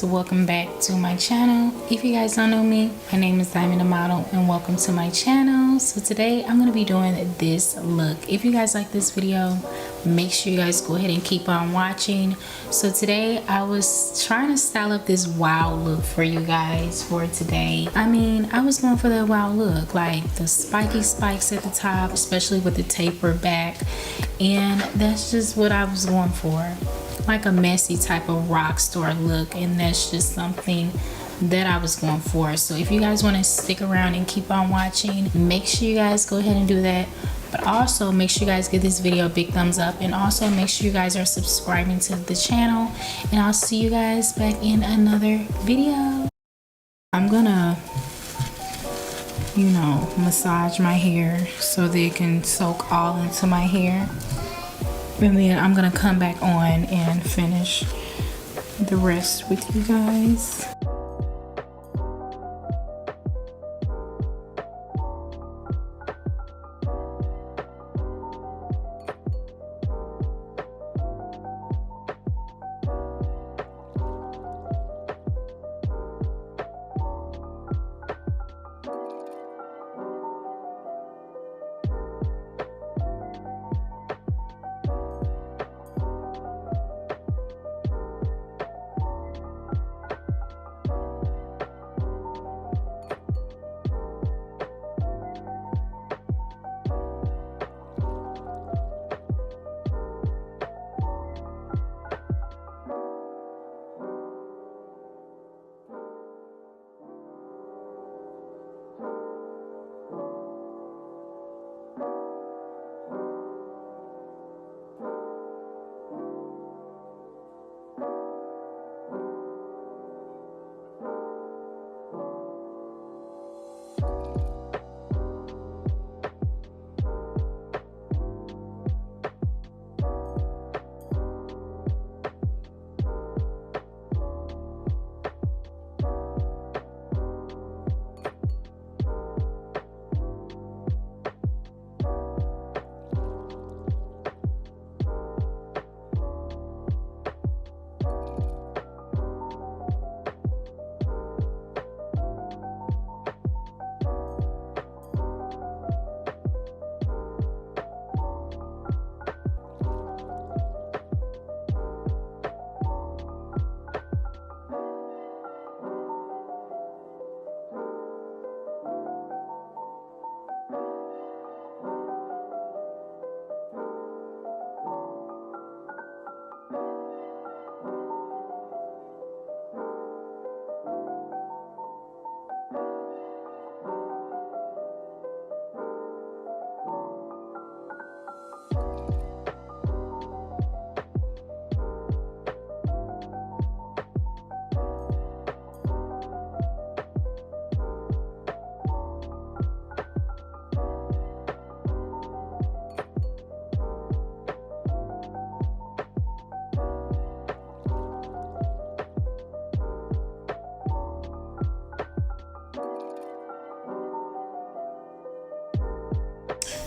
welcome back to my channel. If you guys don't know me, my name is ThaModel and welcome to my channel. So today I'm going to be doing this look. If you guys like this video, make sure you guys go ahead and keep on watching. So today I was trying to style up this wow look for you guys for today. I was going for that wow look, like the spiky spikes at the top, especially with the taper back, and that's just what I was going for, like a messy type of rock star look, and that's just something that I was going for. So if you guys want to stick around and keep on watching, make sure you guys go ahead and do that. But also make sure you guys give this video a big thumbs up, and also make sure you guys are subscribing to the channel, and I'll see you guys back in another video. I'm gonna, massage my hair so they can soak all into my hair, and then I'm gonna come back on and finish the rest with you guys.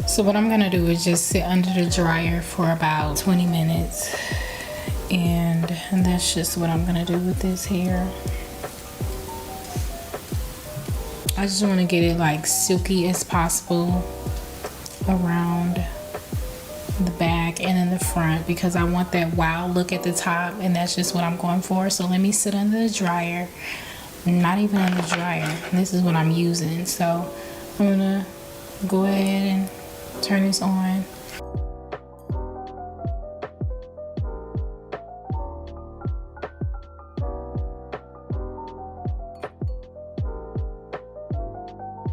So what I'm gonna do is just sit under the dryer for about 20 minutes, and that's just what I'm gonna do with this hair. I just want to get it like silky as possible around the back and in the front, because I want that wow look at the top, and that's just what I'm going for. So let me sit under the dryer, not even under the dryer, this is what I'm using. So I'm gonna go ahead and turn this on.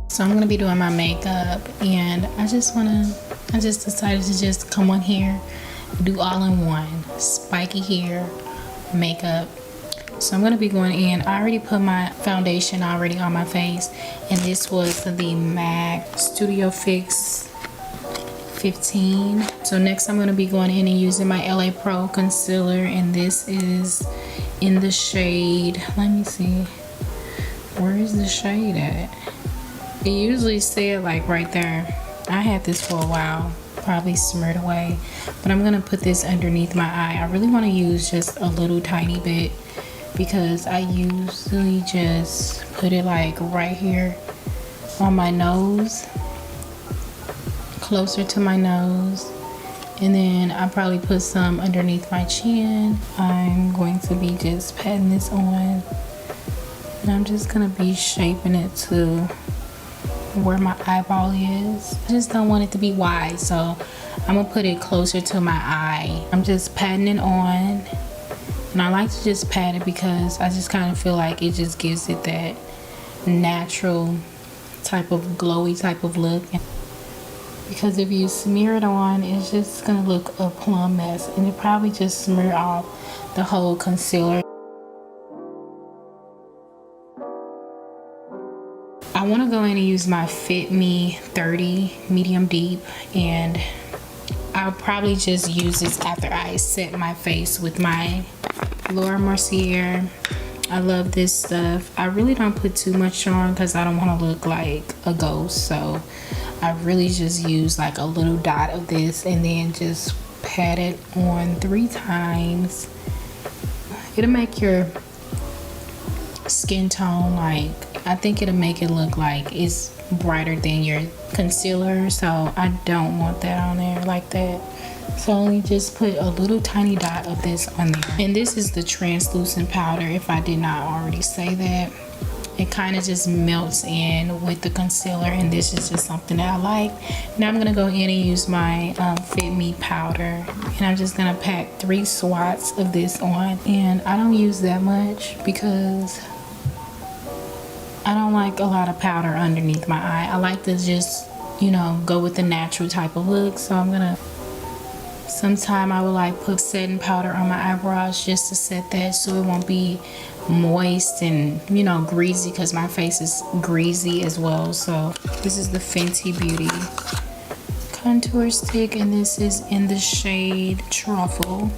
So I'm gonna be doing my makeup, and I just decided to just come on here, do all in one, spiky hair, makeup. So I'm gonna be going in. I already put my foundation already on my face, and this was the MAC Studio Fix 15. So next I'm going to be going in and using my LA Pro concealer, and this is in the shade, let me see, where is the shade at? It usually said like right there. I had this for a while, probably smeared away, but I'm going to put this underneath my eye. I really want to use just a little tiny bit because I usually just put it like right here on my nose, closer to my nose, and then I probably put some underneath my chin. I'm going to be just patting this on, and I'm just gonna be shaping it to where my eyeball is. I just don't want it to be wide, so I'm gonna put it closer to my eye. I'm just patting it on, and I like to just pat it because I just kind of feel like it just gives it that natural type of glowy type of look. Because if you smear it on, it's just gonna look a plum mess, and it probably just smear off the whole concealer. I want to go in and use my Fit Me 30 medium deep, and I'll probably just use this after I set my face with my Laura Mercier. I love this stuff. I really don't put too much on because I don't want to look like a ghost, so I really just use like a little dot of this and then just pat it on 3 times. It'll make your skin tone, like, I think it'll make it look like it's brighter than your concealer, so I don't want that on there like that. So I only just put a little tiny dot of this on there. And this is the translucent powder, if I did not already say that. It kind of just melts in with the concealer, and this is just something that I like. Now I'm gonna go in and use my Fit Me powder, and I'm just gonna pack 3 swats of this on. And I don't use that much because I don't like a lot of powder underneath my eye. I like to just, you know, go with the natural type of look. So I'm gonna, sometime I would like put setting powder on my eyebrows just to set that so it won't be moist and, you know, greasy, because my face is greasy as well. So this is the Fenty Beauty contour stick, and this is in the shade Truffle.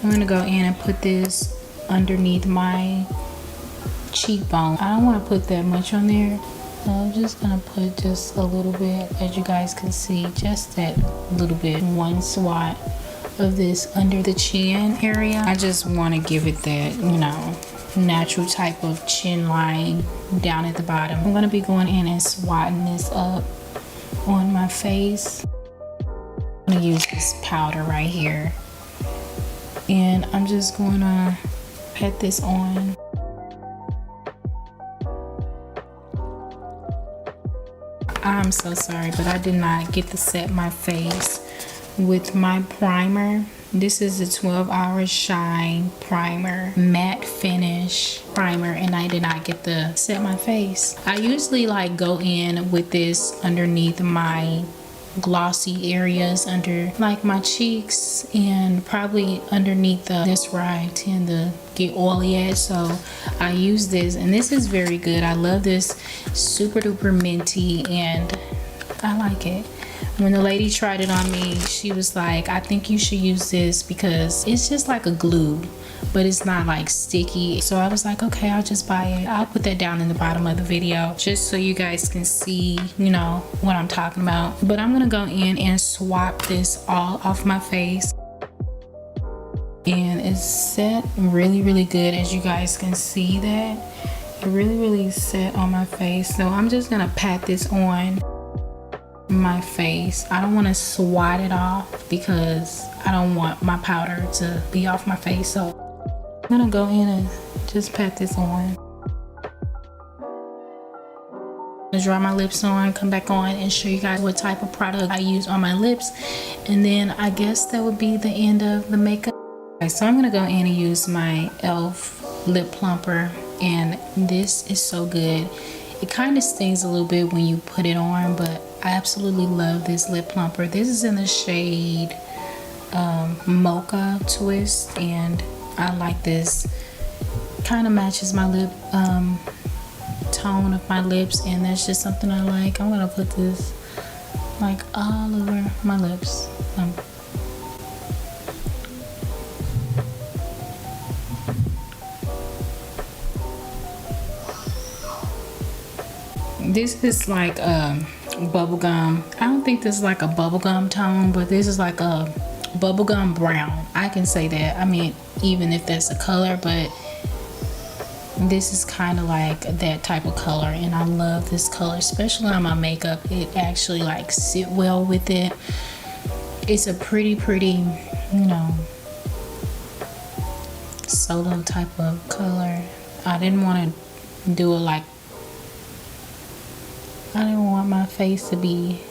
I'm gonna go in and put this underneath my cheekbone. I don't want to put that much on there, so I'm just gonna put just a little bit, as you guys can see, just that little bit, 1 swat of this under the chin area. I just want to give it that, you know, natural type of chin line down at the bottom. I'm gonna be going in and swatting this up on my face. I'm gonna use this powder right here, and I'm just gonna pat this on. I'm so sorry, but I did not get to set my face with my primer. This is a 12 Hour Shine Primer, matte finish primer, and I did not get to set my face. I usually like go in with this underneath my glossy areas, under like my cheeks, and probably underneath this where I tend to get oily at. So I use this, and this is very good. I love this, super duper minty, and I like it. When the lady tried it on me, she was like, I think you should use this because it's just like a glue, but it's not like sticky. So I was like, okay, I'll just buy it. I'll put that down in the bottom of the video just so you guys can see, you know, what I'm talking about. But I'm gonna go in and swap this all off my face, and it's set really, really good. As you guys can see, that it really set on my face. So I'm just gonna pat this on my face. I don't want to swat it off because I don't want my powder to be off my face. So I'm gonna go in and just pat this on. I'm gonna dry my lips on, come back on and show you guys what type of product I use on my lips, and then I guess that would be the end of the makeup. Okay, so I'm gonna go in and use my e.l.f. lip plumper, and this is so good. It kind of stings a little bit when you put it on, but I absolutely love this lip plumper. This is in the shade Mocha Twist, and I like this. Kind of matches my lip tone of my lips, and that's just something I like. I'm gonna put this like all over my lips. This is like bubblegum. I don't think this is like a bubblegum tone, but this is like a bubblegum brown. I can say that. I mean, even if that's a color, but This is kind of like that type of color, and I love this color, especially on my makeup. It actually like sit well with it. It's a pretty, you know, solo type of color. I didn't want to do it like, I didn't want my face to be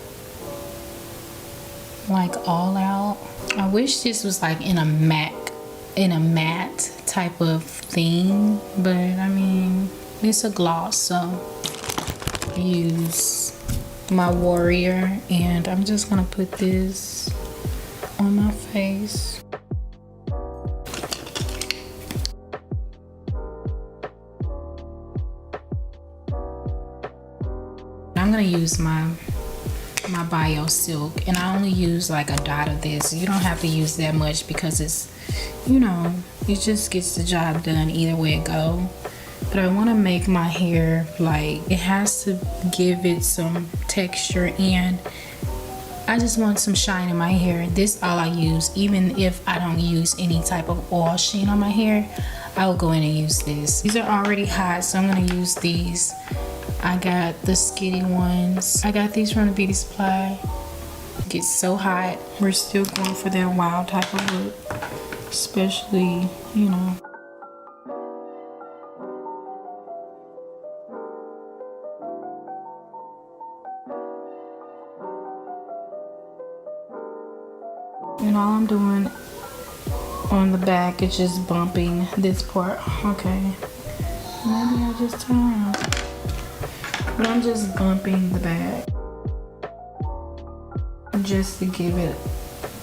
like all out. I wish this was like in a matte type of thing, but I mean, it's a gloss, so I use my Warrior, and I'm just gonna put this on my face. I'm gonna use my Bio Silk, and I only use like a dot of this. You don't have to use that much because it's, you know, it just gets the job done either way it go. But I want to make my hair like, it has to give it some texture, and I just want some shine in my hair. This all I use. Even if I don't use any type of oil sheen on my hair, I will go in and use this. These are already hot, so I'm gonna use these. I got the skinny ones. I got these from the beauty supply. It gets so hot. We're still going for that wild type of look, especially, you know. And all I'm doing on the back is just bumping this part. Okay, maybe I just turn around. But I'm just bumping the back just to give it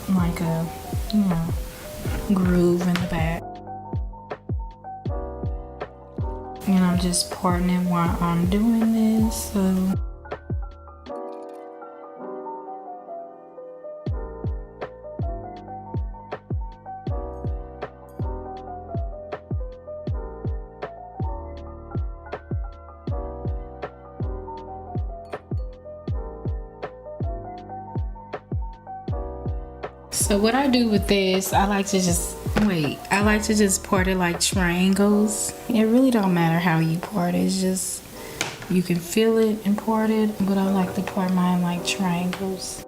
like a, you know, groove in the back. And I'm just parting it while I'm doing this, so. So what I do with this, I like to just part it like triangles. It really don't matter how you part it, it's just, you can feel it and part it, but I like to part mine like triangles.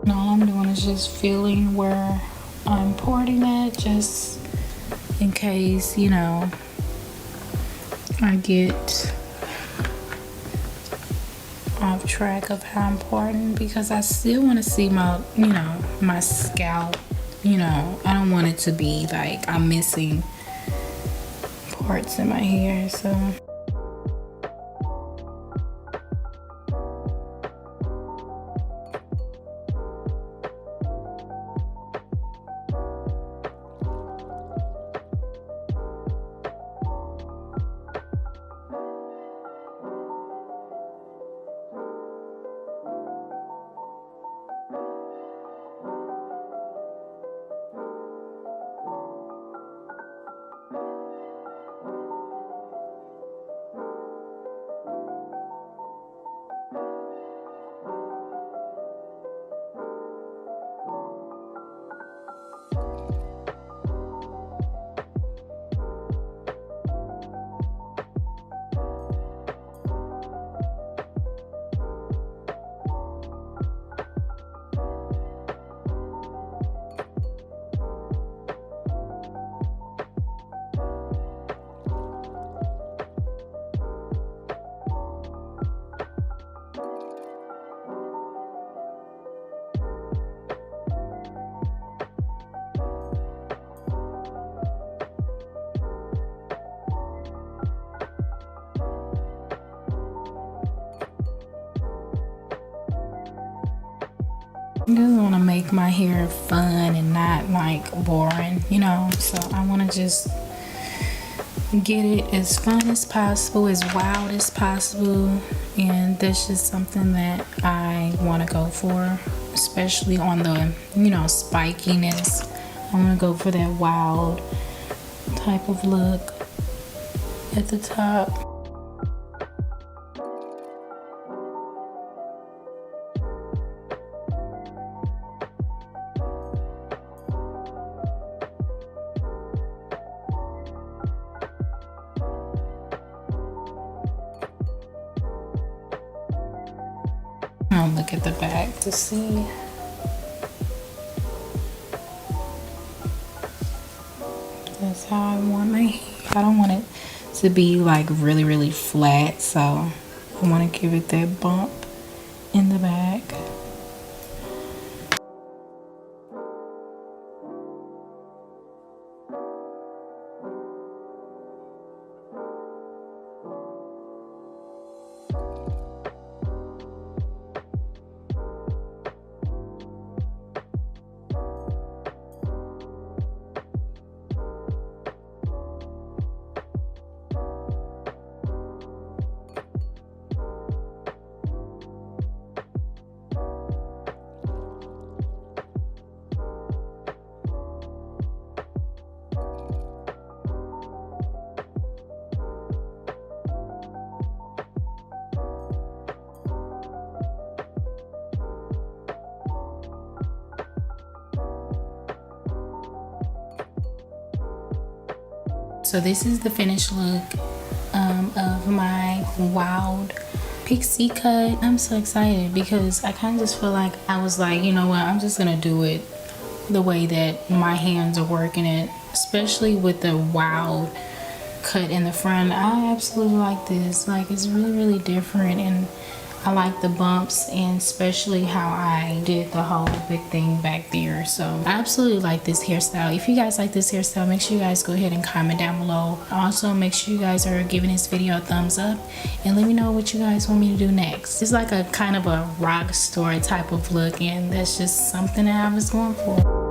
And all I'm doing is just feeling where I'm parting at, just in case, you know, I get off track of how I'm parting, because I still want to see my, you know, my scalp. You know, I don't want it to be like I'm missing parts in my hair, so. I just want to make my hair fun and not like boring, you know, so I want to just get it as fun as possible, as wild as possible, and that's just something that I want to go for, especially on the, you know, spikiness. I want to go for that wild type of look at the top. I'll look at the back to see. That's how I want my hair. I don't want it to be like really flat, so I want to give it that bump in the back. So this is the finished look of my wild pixie cut. I'm so excited because I kind of just feel like I was like, you know what, I'm just gonna do it the way that my hands are working it, especially with the wild cut in the front. I absolutely like this. Like, it's really different, and I like the bumps, and especially how I did the whole big thing back there. So I absolutely like this hairstyle. If you guys like this hairstyle, make sure you guys go ahead and comment down below. Also, make sure you guys are giving this video a thumbs up, and let me know what you guys want me to do next. It's like a kind of a rock star type of look, and that's just something that I was going for.